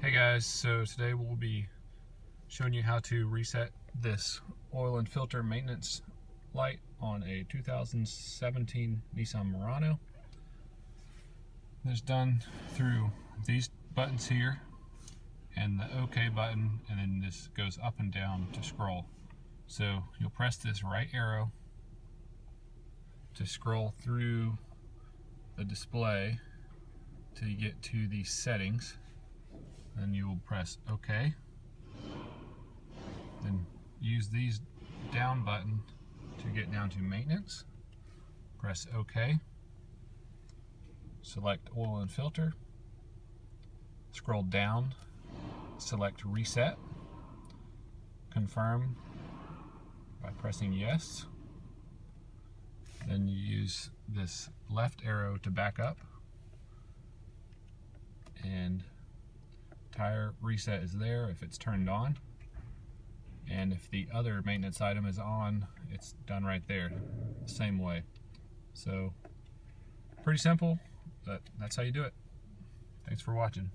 Hey guys, so today we'll be showing you how to reset this oil and filter maintenance light on a 2017 Nissan Murano. This is done through these buttons here and the OK button, and then this goes up and down to scroll. So you'll press this right arrow to scroll through the display till you get to the settings. Then you will press OK. Then use these down button to get down to maintenance. Press OK. Select oil and filter. Scroll down. Select reset. Confirm by pressing yes. Then you use this left arrow to back up. And tire reset is there if it's turned on, and if the other maintenance item is on, it's done right there the same way. So pretty simple, but that's how you do it. Thanks for watching.